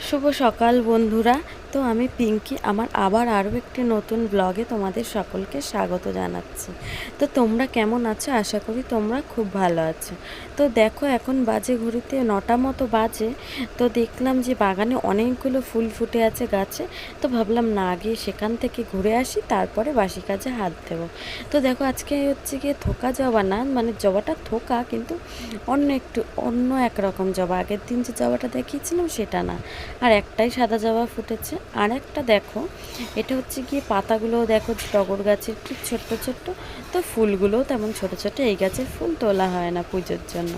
শুভ সকাল বন্ধুরা। তো আমি পিঙ্কি, আমার আবার আরও একটি নতুন ব্লগে তোমাদের সকলকে স্বাগত জানাচ্ছি। তো তোমরা কেমন আছো? আশা করি তোমরা খুব ভালো আছো। তো দেখো, এখন বাজে ঘড়িতে 9টা মতো বাজে। তো দেখলাম যে বাগানে অনেকগুলো ফুল ফুটে আছে গাছে। তো ভাবলাম না, আগে সেখান থেকে ঘুরে আসি, তারপরে বাসি কাজে হাত দেবো। তো দেখো, আজকে হচ্ছে গিয়ে থোকা জবা না, মানে জবাটা থোকা, কিন্তু অন্য একরকম জবা। আগের দিন যে জবাটা দেখিয়েছিলাম সেটা না, আর একটাই সাদা জবা ফুটেছে। আর একটা দেখো, এটা হচ্ছে গিয়ে পাতাগুলোও দেখো টগর গাছের কি ছোট্ট ছোট্ট। তো ফুলগুলোও তেমন ছোট ছোট। এই গাছের ফুল তোলা হয় না পুজোর জন্য,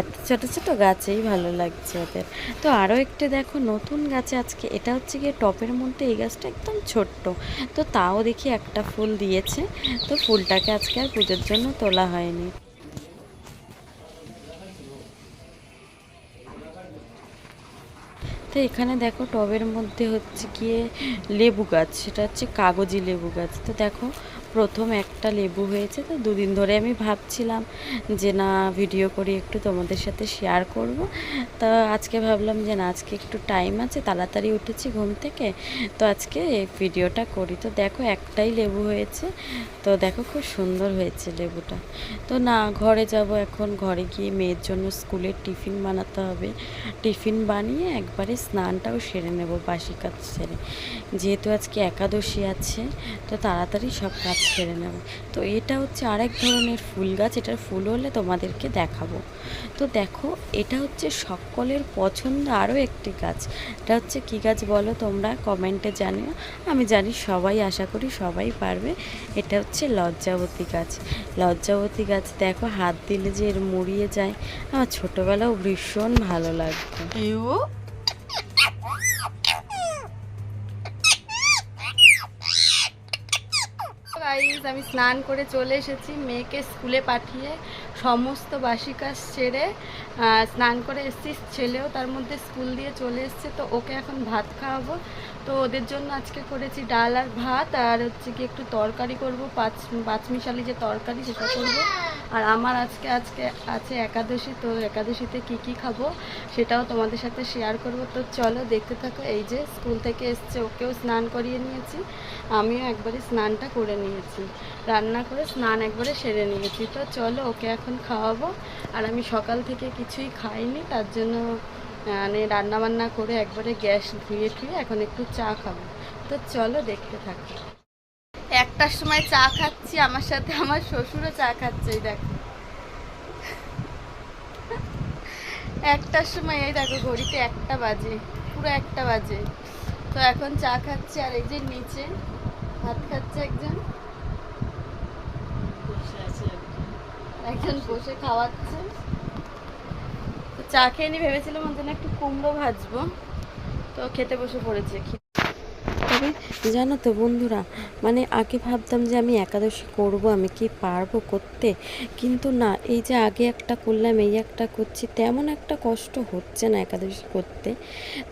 এত ছোট ছোট গাছেই ভালো লাগছে ওদের। তো আরও একটি দেখো নতুন গাছে আজকে, এটা হচ্ছে গিয়ে টপের মধ্যে, এই গাছটা একদম ছোট্ট। তো তাও দেখি একটা ফুল দিয়েছে। তো ফুলটাকে আজকে আর পুজোর জন্য তোলা হয়নি। তো এখানে দেখো টবের মধ্যে হচ্ছে গিয়ে লেবু গাছ, সেটা হচ্ছে কাগজি লেবু গাছ। তো দেখো, প্রথম একটা লেবু হয়েছে। তো দুদিন ধরে আমি ভাবছিলাম যে না, ভিডিও করে একটু তোমাদের সাথে শেয়ার করব। তো আজকে ভাবলাম যে না, আজকে একটু টাইম আছে, তাড়াতাড়ি উঠেছি ঘুম থেকে, তো আজকে ভিডিওটা করি। তো দেখো, একটাই লেবু হয়েছে। তো দেখো, খুব সুন্দর হয়েছে লেবুটা। তো না, ঘরে যাব এখন, ঘরে গিয়ে মেয়ের জন্য স্কুলের টিফিন বানাতে হবে। টিফিন বানিয়ে একবারে স্নানটাও সেরে নেব, বাসি কাজ সেরে, যেহেতু আজকে একাদশী আছে। তো তাড়াতাড়ি সব কাজ সেরে নেব। তো এটা হচ্ছে আরেক ধরনের ফুল গাছ, এটার ফুল হলে তোমাদেরকে দেখাবো। তো দেখো, এটা হচ্ছে সকলের পছন্দ আরও একটি গাছ। এটা হচ্ছে কী গাছ বলো তোমরা কমেন্টে জানিও। আমি জানি সবাই, আশা করি সবাই পারবে। এটা হচ্ছে লজ্জাবতী গাছ। লজ্জাবতী গাছ দেখো, হাত দিলে যে এর মুড়িয়ে যায়। আমার ছোটোবেলাও ভীষণ ভালো লাগতো। আমি স্নান করে চলে এসেছি, মেয়েকে স্কুলে পাঠিয়ে সমস্ত বাসি কাজ সেরে স্নান করে এসেছি। ছেলেও তার মধ্যে স্কুল দিয়ে চলে এসছে। তো ওকে এখন ভাত খাওয়াবো। তো ওদের জন্য আজকে করেছি ডাল আর ভাত, আর হচ্ছে কি একটু তরকারি করব, পাঁচমিশালি যে তরকারি সেটা করব। আর আমার আজকে আছে একাদশী। তো একাদশীতে কি খাবো সেটাও তোমাদের সাথে শেয়ার করব। তো চলো দেখতে থাকো। এই যে স্কুল থেকে এসছে, ওকেও স্নান করিয়ে নিয়েছি, আমিও একবারে স্নানটা করে নিয়েছি, রান্না করে স্নান একবারে সেরে নিয়েছি। তো চলো, ওকে এখন খাওয়াবো। আর আমি সকাল থেকে কিছুই খাইনি, তার জন্য মানে রান্নাবান্না করে একবারে গ্যাস ধুয়ে এখন একটু চা খাবো। তো চলো দেখতে থাকি। 1টার সময় চা খাচ্ছি, আমার সাথে আমার শ্বশুরও চা খাচ্ছে। এই দেখো, 1টার সময়, এই দেখো ঘড়িতে 1টা বাজে, পুরো 1টা বাজে। তো এখন চা খাচ্ছি। আর এই যে নিচে ভাত খাচ্ছে একজন বসে খাওয়াচ্ছে। তো চা খেয়ে নি, ভেবেছিলাম ওর জন্য একটু কুমড়ো ভাজবো। তো খেতে বসে পড়েছে। তবে জানো তো বন্ধুরা, মানে আগে ভাবতাম যে আমি একাদশী করব, আমি কি পারবো করতে, কিন্তু না, এই যে আগে একটা করলাম, এই একটা করছি, তেমন একটা কষ্ট হচ্ছে না একাদশী করতে।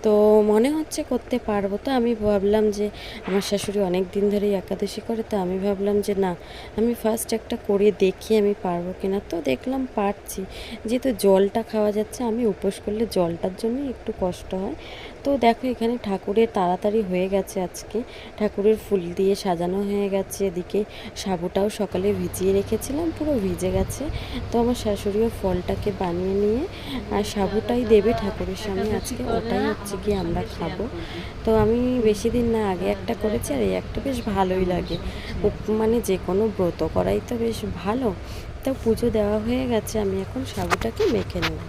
তো মনে হচ্ছে করতে পারবো। তো আমি ভাবলাম যে আমার শাশুড়ি অনেক দিন ধরেই একাদশী করে, তো আমি ভাবলাম যে না, আমি ফার্স্ট একটা করে দেখি আমি পারবো কিনা। তো দেখলাম পারছি, যেহেতু জলটা খাওয়া যাচ্ছে। আমি উপোস করলে জলটার জন্যই একটু কষ্ট হয়। তো দেখো, এখানে ঠাকুরের তাড়াতাড়ি হয়ে গেছে আজকে, ঠাকুরের ফুল দিয়ে সাজানো হয়ে গেছে। এদিকে সাবুটাও সকালে ভিজিয়ে রেখেছিলাম, পুরো ভিজে গেছে। তো আমার শাশুড়িও ফলটাকে বানিয়ে নিয়ে আর সাবুটাই দেবে ঠাকুরের সামনে আজকে, ওটাই হচ্ছে গিয়ে আমরা খাবো। তো আমি বেশি দিন না আগে একটা করেছি, আর এই একটা বেশ ভালোই লাগে। মানে যে কোনো ব্রত করাই তো বেশ ভালো। তো পুজো দেওয়া হয়ে গেছে, আমি এখন সাবুটাকে মেখে নেব।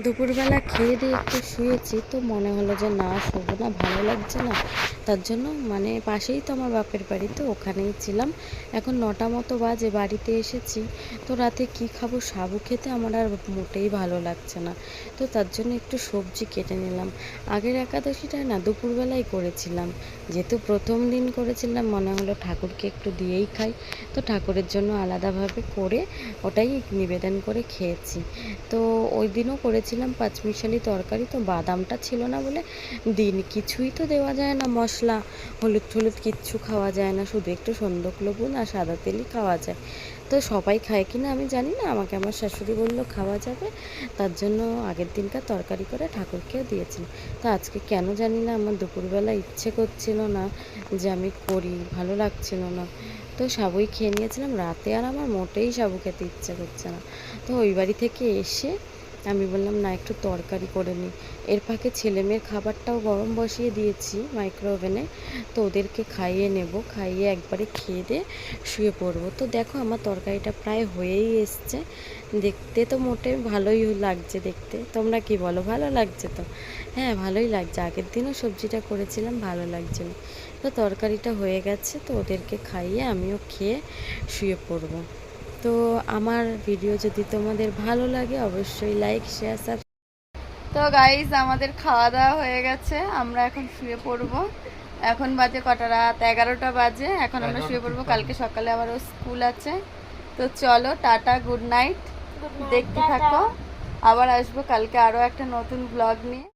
দুপুরবেলা খেয়ে দিয়ে একটু শুয়েছি, তো মনে হলো যে না শোবো না, ভালো লাগছে না। তার জন্য মানে পাশেই তো আমার বাপের বাড়ি, তো ওখানেই ছিলাম। এখন 9টা মতো বাজে, বাড়িতে এসেছি। তো রাতে কি খাবো, সাবু খেতে আমার আর মোটেই ভালো লাগছে না। তো তার জন্য একটু সবজি কেটে নিলাম। আগের একাদশীটায় না দুপুরবেলায় করেছিলাম, যেহেতু প্রথম দিন করেছিলাম মনে হলো ঠাকুরকে একটু দিয়েই খাই। তো ঠাকুরের জন্য আলাদাভাবে করে ওটাই নিবেদন করে খেয়েছি। তো ওই দিনও করেছিলাম পাঁচমিশালি তরকারি, তো বাদামটা ছিল না বলে কিছুই তো দেওয়া যায় না, মশলা হলুদ টলুদ কিচ্ছু খাওয়া যায় না, শুধু একটু সন্দক লবণ আর সাদা তেলই খাওয়া যায়। তো সবাই খায় কি না আমি জানি না, আমাকে আমার শাশুড়ি বললো খাওয়া যাবে, তার জন্য আগের দিনকার তরকারি করে ঠাকুরকেও দিয়েছিলাম। তো আজকে কেন জানি না আমার দুপুরবেলা ইচ্ছে করছিল না যে আমি করি, ভালো লাগছিল না। তো সাবুই খেয়ে নিয়েছিলাম। রাতে আর আমার মোটেই সাবু খেতে ইচ্ছে করছে না। তো ওই বাড়ি থেকে এসে আমি বললাম না একটু তরকারি করে নিই। এর ফাঁকে ছেলেমেয়ের খাবারটাও গরম বসিয়ে দিয়েছি মাইক্রো ওভেনে, তো ওদেরকে খাইয়ে নেব, খাইয়ে একবারে খেয়ে দিয়ে শুয়ে পড়বো। তো দেখো আমার তরকারিটা প্রায় হয়েই এসছে। দেখতে তো মোটে ভালোই লাগছে দেখতে, তোমরা কি বলো, ভালো লাগছে তো? হ্যাঁ ভালোই লাগছে, আগের দিনও সবজিটা করেছিলাম, ভালো লাগছিল। তো তরকারিটা হয়ে গেছে, তো ওদেরকে খাইয়ে আমিও খেয়ে শুয়ে পড়বো। তো আমার ভিডিও যদি তোমাদের ভালো লাগে অবশ্যই লাইক শেয়ার সাবস্ক্রাইব। তো গাইস আমাদের খাওয়া দাওয়া হয়ে গেছে, আমরা এখন শুয়ে পড়বো। এখন বাজে কটা, রাত 11টা বাজে। এখন আমরা শুয়ে পড়বো, কালকে সকালে আবারও স্কুল আছে। তো চলো টাটা, গুড নাইট, দেখতে থাকো। আবার আসবো কালকে আরও একটা নতুন ব্লগ নিয়ে।